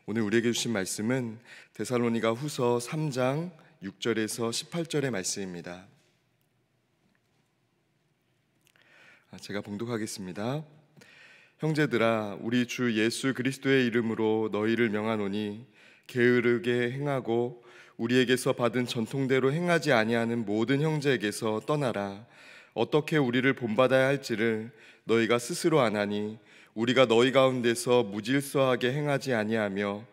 오늘 우리에게 주신 말씀은 데살로니가 후서 3장 6절에서 18절의 말씀입니다. 제가 봉독하겠습니다. 형제들아, 우리 주 예수 그리스도의 이름으로 너희를 명하노니 게으르게 행하고 우리에게서 받은 전통대로 행하지 아니하는 모든 형제에게서 떠나라. 어떻게 우리를 본받아야 할지를 너희가 스스로 아나니 우리가 너희 가운데서 무질서하게 행하지 아니하며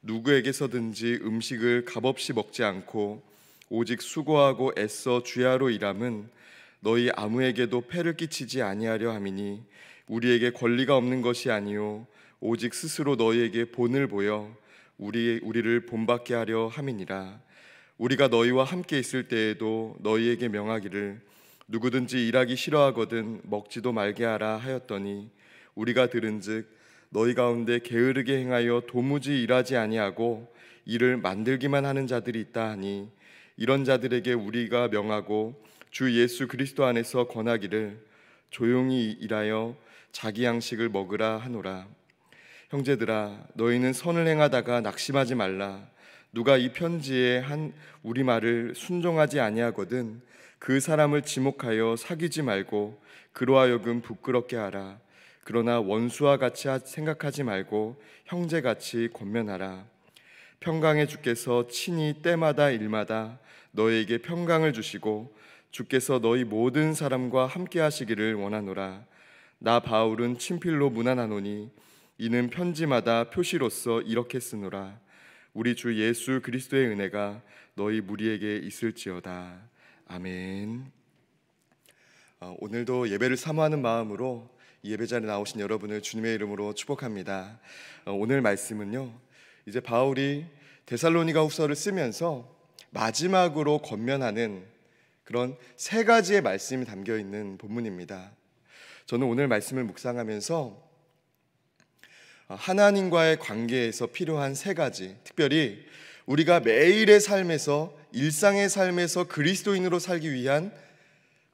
누구에게서든지 음식을 값없이 먹지 않고 오직 수고하고 애써 주야로 일함은 너희 아무에게도 폐를 끼치지 아니하려 함이니 우리에게 권리가 없는 것이 아니요 오직 스스로 너희에게 본을 보여 우리를 본받게 하려 함이니라. 우리가 너희와 함께 있을 때에도 너희에게 명하기를 누구든지 일하기 싫어하거든 먹지도 말게 하라 하였더니 우리가 들은즉 너희 가운데 게으르게 행하여 도무지 일하지 아니하고 일을 만들기만 하는 자들이 있다 하니 이런 자들에게 우리가 명하고 주 예수 그리스도 안에서 권하기를 조용히 일하여 자기 양식을 먹으라 하노라. 형제들아, 너희는 선을 행하다가 낙심하지 말라. 누가 이 편지에 한 우리 말을 순종하지 아니하거든 그 사람을 지목하여 사귀지 말고 그로 하여금 부끄럽게 하라. 그러나 원수와 같이 생각하지 말고 형제같이 권면하라. 평강의 주께서 친히 때마다 일마다 너희에게 평강을 주시고 주께서 너희 모든 사람과 함께 하시기를 원하노라. 나 바울은 친필로 문안하노니 이는 편지마다 표시로서 이렇게 쓰노라. 우리 주 예수 그리스도의 은혜가 너희 무리에게 있을지어다. 아멘. 오늘도 예배를 사모하는 마음으로 예배 자리에 나오신 여러분을 주님의 이름으로 축복합니다. 오늘 말씀은요, 이제 바울이 데살로니가 후서를 쓰면서 마지막으로 권면하는 그런 세 가지의 말씀이 담겨 있는 본문입니다. 저는 오늘 말씀을 묵상하면서 하나님과의 관계에서 필요한 세 가지, 특별히 우리가 매일의 삶에서, 일상의 삶에서 그리스도인으로 살기 위한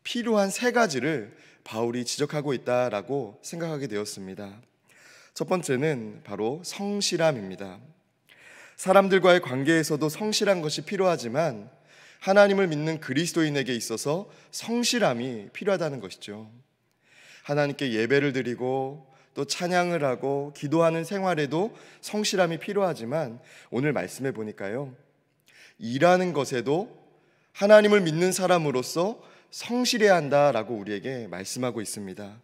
필요한 세 가지를 바울이 지적하고 있다라고 생각하게 되었습니다. 첫 번째는 바로 성실함입니다. 사람들과의 관계에서도 성실한 것이 필요하지만 하나님을 믿는 그리스도인에게 있어서 성실함이 필요하다는 것이죠. 하나님께 예배를 드리고 또 찬양을 하고 기도하는 생활에도 성실함이 필요하지만 오늘 말씀해 보니까요, 일하는 것에도 하나님을 믿는 사람으로서 성실해야 한다라고 우리에게 말씀하고 있습니다.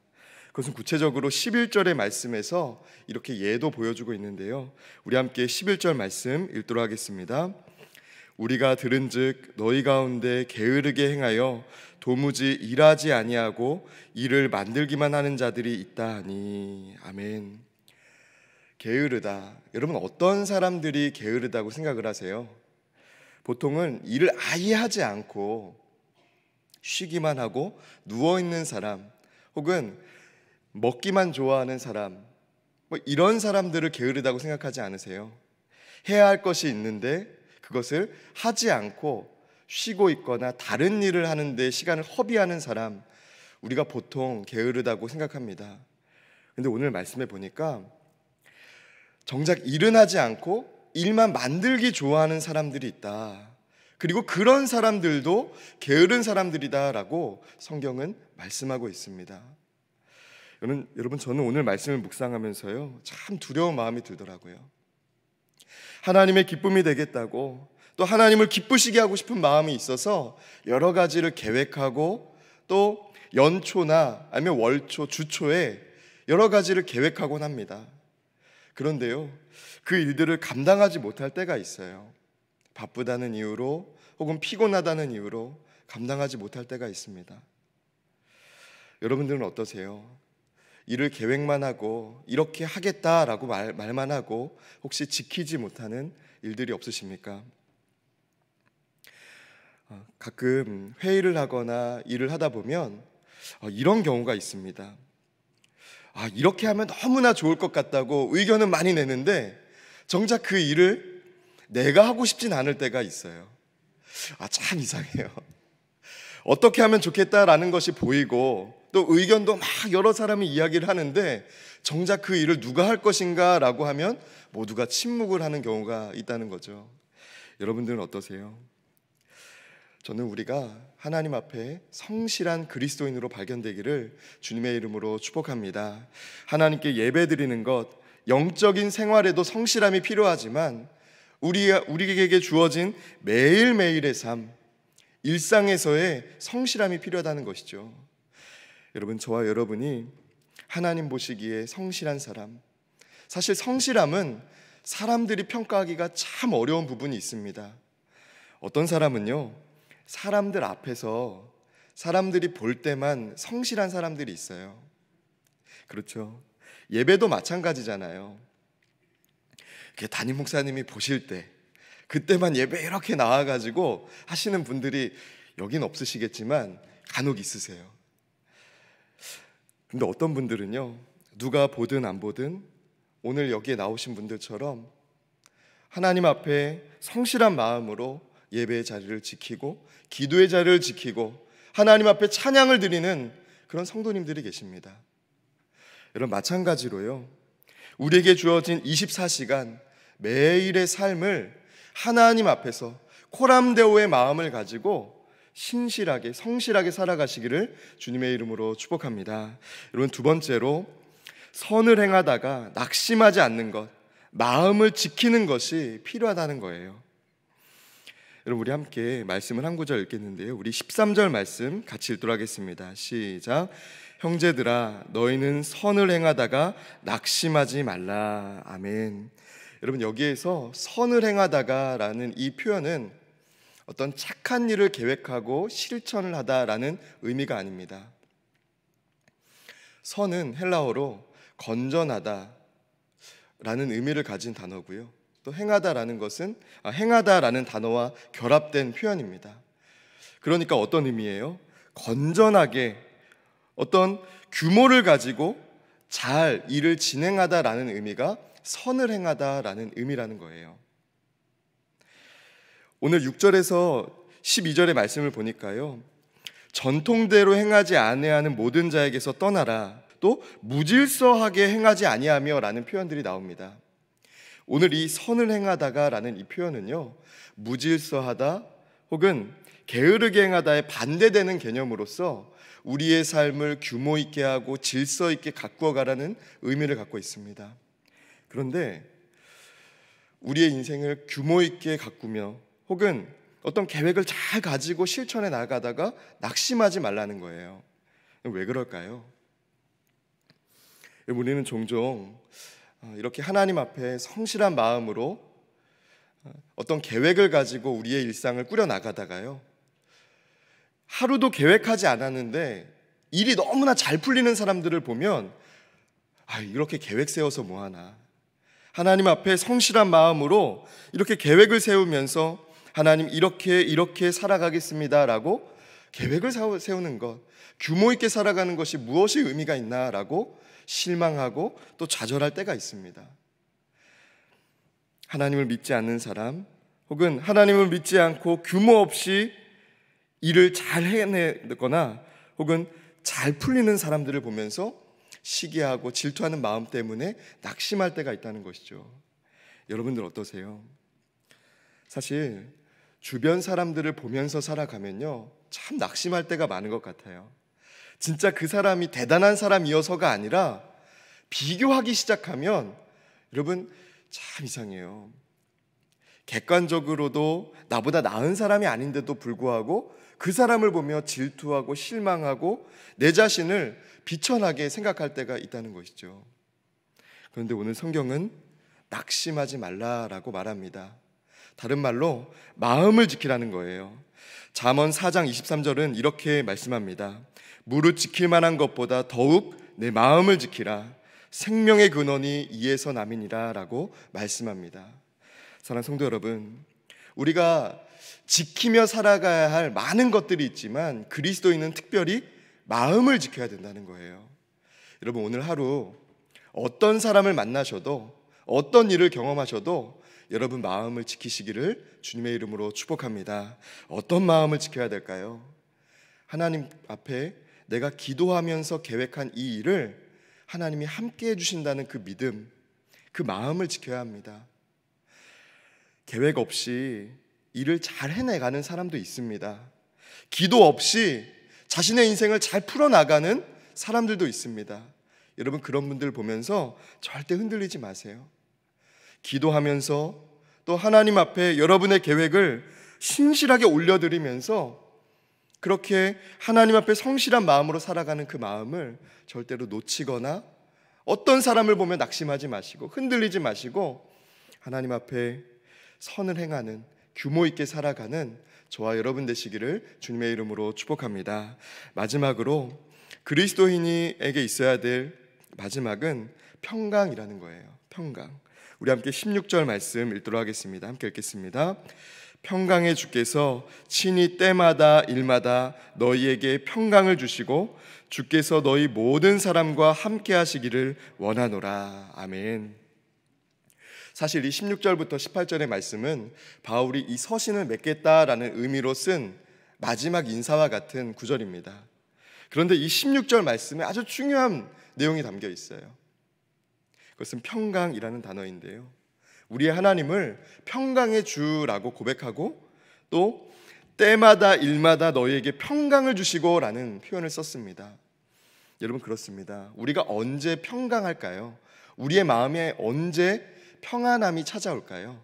그것은 구체적으로 11절의 말씀에서 이렇게 예도 보여주고 있는데요, 우리 함께 11절 말씀 읽도록 하겠습니다. 우리가 들은즉 너희 가운데 게으르게 행하여 도무지 일하지 아니하고 일을 만들기만 하는 자들이 있다 하니. 아멘. 게으르다. 여러분, 어떤 사람들이 게으르다고 생각을 하세요? 보통은 일을 아예 하지 않고 쉬기만 하고 누워있는 사람, 혹은 먹기만 좋아하는 사람, 이런 사람들을 게으르다고 생각하지 않으세요? 해야 할 것이 있는데 그것을 하지 않고 쉬고 있거나 다른 일을 하는데 시간을 허비하는 사람, 우리가 보통 게으르다고 생각합니다. 그런데 오늘 말씀해 보니까 정작 일은 하지 않고 일만 만들기 좋아하는 사람들이 있다. 그리고 그런 사람들도 게으른 사람들이다라고 성경은 말씀하고 있습니다. 여러분, 저는 오늘 말씀을 묵상하면서요, 참 두려운 마음이 들더라고요. 하나님의 기쁨이 되겠다고, 또 하나님을 기쁘시게 하고 싶은 마음이 있어서 여러 가지를 계획하고 또 연초나 아니면 월초, 주초에 여러 가지를 계획하곤 합니다. 그런데요, 그 일들을 감당하지 못할 때가 있어요. 바쁘다는 이유로 혹은 피곤하다는 이유로 감당하지 못할 때가 있습니다. 여러분들은 어떠세요? 일을 계획만 하고 이렇게 하겠다라고 말만 하고 혹시 지키지 못하는 일들이 없으십니까? 가끔 회의를 하거나 일을 하다 보면 이런 경우가 있습니다. 이렇게 하면 너무나 좋을 것 같다고 의견은 많이 내는데 정작 그 일을 내가 하고 싶진 않을 때가 있어요. 참 이상해요. 어떻게 하면 좋겠다라는 것이 보이고 또 의견도 막 여러 사람이 이야기를 하는데 정작 그 일을 누가 할 것인가 라고 하면 모두가 침묵을 하는 경우가 있다는 거죠. 여러분들은 어떠세요? 저는 우리가 하나님 앞에 성실한 그리스도인으로 발견되기를 주님의 이름으로 축복합니다. 하나님께 예배드리는 것, 영적인 생활에도 성실함이 필요하지만 우리에게 주어진 매일매일의 삶, 일상에서의 성실함이 필요하다는 것이죠. 여러분, 저와 여러분이 하나님 보시기에 성실한 사람, 사실 성실함은 사람들이 평가하기가 참 어려운 부분이 있습니다. 어떤 사람은요, 사람들 앞에서 사람들이 볼 때만 성실한 사람들이 있어요. 그렇죠. 예배도 마찬가지잖아요. 담임 목사님이 보실 때 그때만 예배 이렇게 나와가지고 하시는 분들이 여긴 없으시겠지만 간혹 있으세요. 근데 어떤 분들은요, 누가 보든 안 보든 오늘 여기에 나오신 분들처럼 하나님 앞에 성실한 마음으로 예배의 자리를 지키고 기도의 자리를 지키고 하나님 앞에 찬양을 드리는 그런 성도님들이 계십니다. 여러분, 마찬가지로요, 우리에게 주어진 24시간 매일의 삶을 하나님 앞에서 코람데오의 마음을 가지고 신실하게 성실하게 살아가시기를 주님의 이름으로 축복합니다. 여러분, 두 번째로 선을 행하다가 낙심하지 않는 것, 마음을 지키는 것이 필요하다는 거예요. 여러분, 우리 함께 말씀을 한 구절 읽겠는데요, 우리 13절 말씀 같이 읽도록 하겠습니다. 시작. 형제들아, 너희는 선을 행하다가 낙심하지 말라. 아멘. 여러분, 여기에서 선을 행하다가 라는 이 표현은 어떤 착한 일을 계획하고 실천을 하다라는 의미가 아닙니다. 선은 헬라어로 건전하다 라는 의미를 가진 단어고요, 또 행하다라는 것은 행하다라는 단어와 결합된 표현입니다. 그러니까 어떤 의미예요? 건전하게 어떤 규모를 가지고 잘 일을 진행하다라는 의미가 선을 행하다라는 의미라는 거예요. 오늘 6절에서 12절의 말씀을 보니까요, 전통대로 행하지 아니하는 모든 자에게서 떠나라, 또 무질서하게 행하지 아니하며 라는 표현들이 나옵니다. 오늘 이 선을 행하다가 라는 이 표현은요, 무질서하다 혹은 게으르게 행하다에 반대되는 개념으로서 우리의 삶을 규모 있게 하고 질서 있게 가꾸어 가라는 의미를 갖고 있습니다. 그런데 우리의 인생을 규모 있게 가꾸며 혹은 어떤 계획을 잘 가지고 실천해 나가다가 낙심하지 말라는 거예요. 왜 그럴까요? 우리는 종종 이렇게 하나님 앞에 성실한 마음으로 어떤 계획을 가지고 우리의 일상을 꾸려 나가다가요, 하루도 계획하지 않았는데 일이 너무나 잘 풀리는 사람들을 보면 이렇게 계획 세워서 뭐하나, 하나님 앞에 성실한 마음으로 이렇게 계획을 세우면서 하나님 이렇게 살아가겠습니다 라고 계획을 세우는 것, 규모 있게 살아가는 것이 무엇이 의미가 있나 라고 실망하고 또 좌절할 때가 있습니다. 하나님을 믿지 않는 사람 혹은 하나님을 믿지 않고 규모 없이 일을 잘 해내거나 혹은 잘 풀리는 사람들을 보면서 시기하고 질투하는 마음 때문에 낙심할 때가 있다는 것이죠. 여러분들 어떠세요? 사실 주변 사람들을 보면서 살아가면요, 참 낙심할 때가 많은 것 같아요. 진짜 그 사람이 대단한 사람이어서가 아니라 비교하기 시작하면 여러분 참 이상해요. 객관적으로도 나보다 나은 사람이 아닌데도 불구하고 그 사람을 보며 질투하고 실망하고 내 자신을 비천하게 생각할 때가 있다는 것이죠. 그런데 오늘 성경은 낙심하지 말라라고 말합니다. 다른 말로 마음을 지키라는 거예요. 잠언 4장 23절은 이렇게 말씀합니다. 무릇 지킬 만한 것보다 더욱 내 마음을 지키라. 생명의 근원이 이에서 남이니라 라고 말씀합니다. 사랑하는 성도 여러분, 우리가 지키며 살아가야 할 많은 것들이 있지만 그리스도인은 특별히 마음을 지켜야 된다는 거예요. 여러분, 오늘 하루 어떤 사람을 만나셔도 어떤 일을 경험하셔도 여러분 마음을 지키시기를 주님의 이름으로 축복합니다. 어떤 마음을 지켜야 될까요? 하나님 앞에 내가 기도하면서 계획한 이 일을 하나님이 함께 해주신다는 그 믿음, 그 마음을 지켜야 합니다. 계획 없이 일을 잘 해내가는 사람도 있습니다. 기도 없이 자신의 인생을 잘 풀어나가는 사람들도 있습니다. 여러분, 그런 분들 보면서 절대 흔들리지 마세요. 기도하면서 또 하나님 앞에 여러분의 계획을 신실하게 올려드리면서 그렇게 하나님 앞에 성실한 마음으로 살아가는 그 마음을 절대로 놓치거나 어떤 사람을 보면 낙심하지 마시고 흔들리지 마시고 하나님 앞에 선을 행하는, 규모 있게 살아가는 저와 여러분 되시기를 주님의 이름으로 축복합니다. 마지막으로 그리스도인에게 있어야 될 마지막은 평강이라는 거예요. 평강. 우리 함께 16절 말씀 읽도록 하겠습니다. 함께 읽겠습니다. 평강의 주께서 친히 때마다 일마다 너희에게 평강을 주시고 주께서 너희 모든 사람과 함께 하시기를 원하노라. 아멘. 사실 이 16절부터 18절의 말씀은 바울이 이 서신을 맺겠다라는 의미로 쓴 마지막 인사와 같은 구절입니다. 그런데 이 16절 말씀에 아주 중요한 내용이 담겨 있어요. 그것은 평강이라는 단어인데요, 우리의 하나님을 평강의 주라고 고백하고 또 때마다 일마다 너희에게 평강을 주시고 라는 표현을 썼습니다. 여러분, 그렇습니다. 우리가 언제 평강할까요? 우리의 마음에 언제 평안함이 찾아올까요?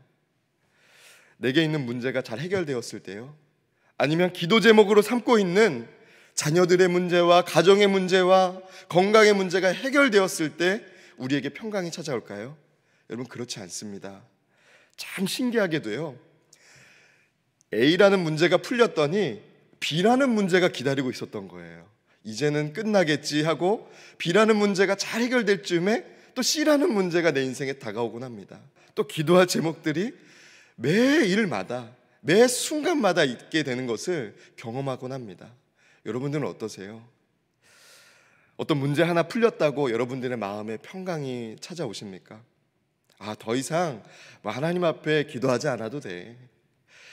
내게 있는 문제가 잘 해결되었을 때요? 아니면 기도 제목으로 삼고 있는 자녀들의 문제와 가정의 문제와 건강의 문제가 해결되었을 때 우리에게 평강이 찾아올까요? 여러분, 그렇지 않습니다. 참 신기하게도요, A라는 문제가 풀렸더니 B라는 문제가 기다리고 있었던 거예요. 이제는 끝나겠지 하고 B라는 문제가 잘 해결될 즈음에 또 C라는 문제가 내 인생에 다가오곤 합니다. 또 기도할 제목들이 매 일마다 매 순간마다 있게 되는 것을 경험하곤 합니다. 여러분들은 어떠세요? 어떤 문제 하나 풀렸다고 여러분들의 마음에 평강이 찾아오십니까? 더 이상 하나님 앞에 기도하지 않아도 돼.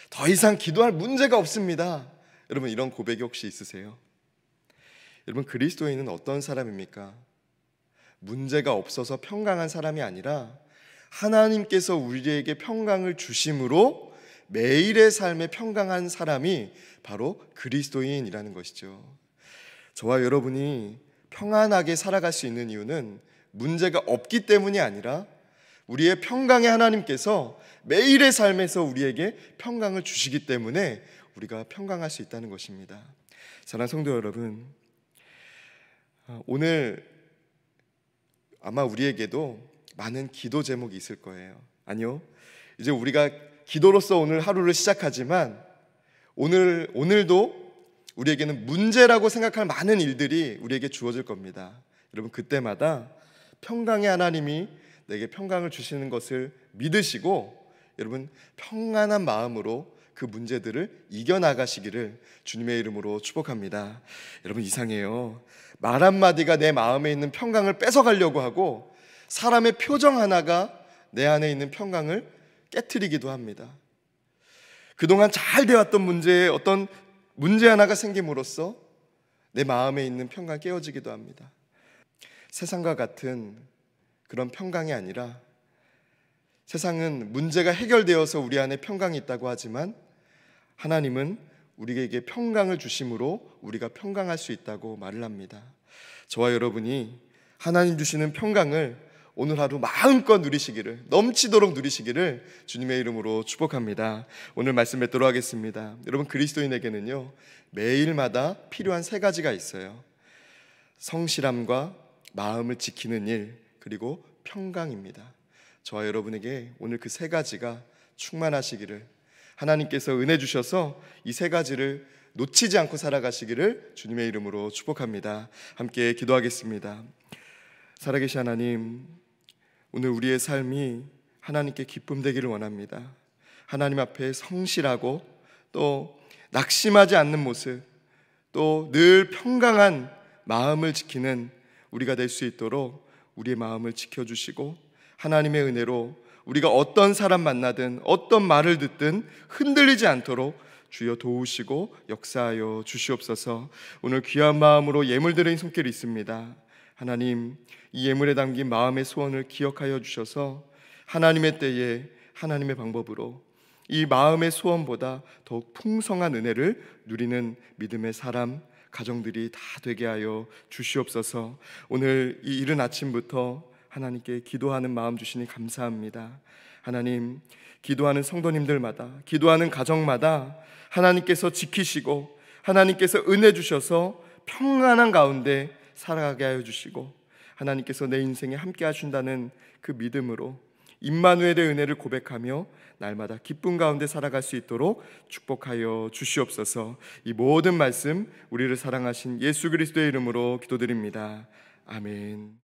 더 이상 기도할 문제가 없습니다. 여러분, 이런 고백이 혹시 있으세요? 여러분, 그리스도인은 어떤 사람입니까? 문제가 없어서 평강한 사람이 아니라 하나님께서 우리에게 평강을 주심으로 매일의 삶에 평강한 사람이 바로 그리스도인이라는 것이죠. 저와 여러분이 평안하게 살아갈 수 있는 이유는 문제가 없기 때문이 아니라 우리의 평강의 하나님께서 매일의 삶에서 우리에게 평강을 주시기 때문에 우리가 평강할 수 있다는 것입니다. 사랑하는 성도 여러분, 오늘 아마 우리에게도 많은 기도 제목이 있을 거예요. 아니요, 이제 우리가 기도로서 오늘 하루를 시작하지만 오늘도 우리에게는 문제라고 생각할 많은 일들이 우리에게 주어질 겁니다. 여러분, 그때마다 평강의 하나님이 내게 평강을 주시는 것을 믿으시고 여러분, 평안한 마음으로 그 문제들을 이겨나가시기를 주님의 이름으로 축복합니다. 여러분, 이상해요. 말 한마디가 내 마음에 있는 평강을 뺏어가려고 하고 사람의 표정 하나가 내 안에 있는 평강을 깨트리기도 합니다. 그동안 잘 되었던 문제에 어떤 문제 하나가 생김으로써 내 마음에 있는 평강이 깨어지기도 합니다. 세상과 같은 그런 평강이 아니라, 세상은 문제가 해결되어서 우리 안에 평강이 있다고 하지만 하나님은 우리에게 평강을 주심으로 우리가 평강할 수 있다고 말을 합니다. 저와 여러분이 하나님 주시는 평강을 오늘 하루 마음껏 누리시기를, 넘치도록 누리시기를 주님의 이름으로 축복합니다. 오늘 말씀 맺도록 하겠습니다. 여러분, 그리스도인에게는요, 매일마다 필요한 세 가지가 있어요. 성실함과 마음을 지키는 일, 그리고 평강입니다. 저와 여러분에게 오늘 그 세 가지가 충만하시기를, 하나님께서 은혜 주셔서 이 세 가지를 놓치지 않고 살아가시기를 주님의 이름으로 축복합니다. 함께 기도하겠습니다. 살아계신 하나님, 오늘 우리의 삶이 하나님께 기쁨 되기를 원합니다. 하나님 앞에 성실하고 또 낙심하지 않는 모습, 또 늘 평강한 마음을 지키는 우리가 될 수 있도록 우리의 마음을 지켜주시고, 하나님의 은혜로 우리가 어떤 사람 만나든 어떤 말을 듣든 흔들리지 않도록 주여 도우시고 역사하여 주시옵소서. 오늘 귀한 마음으로 예물드린 손길이 있습니다. 하나님, 이 예물에 담긴 마음의 소원을 기억하여 주셔서 하나님의 때에 하나님의 방법으로 이 마음의 소원보다 더욱 풍성한 은혜를 누리는 믿음의 사람, 가정들이 다 되게 하여 주시옵소서. 오늘 이 이른 아침부터 하나님께 기도하는 마음 주시니 감사합니다. 하나님, 기도하는 성도님들마다, 기도하는 가정마다 하나님께서 지키시고 하나님께서 은혜 주셔서 평안한 가운데 살아가게 하여 주시고 하나님께서 내 인생에 함께 하신다는 그 믿음으로 임마누엘의 은혜를 고백하며 날마다 기쁨 가운데 살아갈 수 있도록 축복하여 주시옵소서. 이 모든 말씀 우리를 사랑하신 예수 그리스도의 이름으로 기도드립니다. 아멘.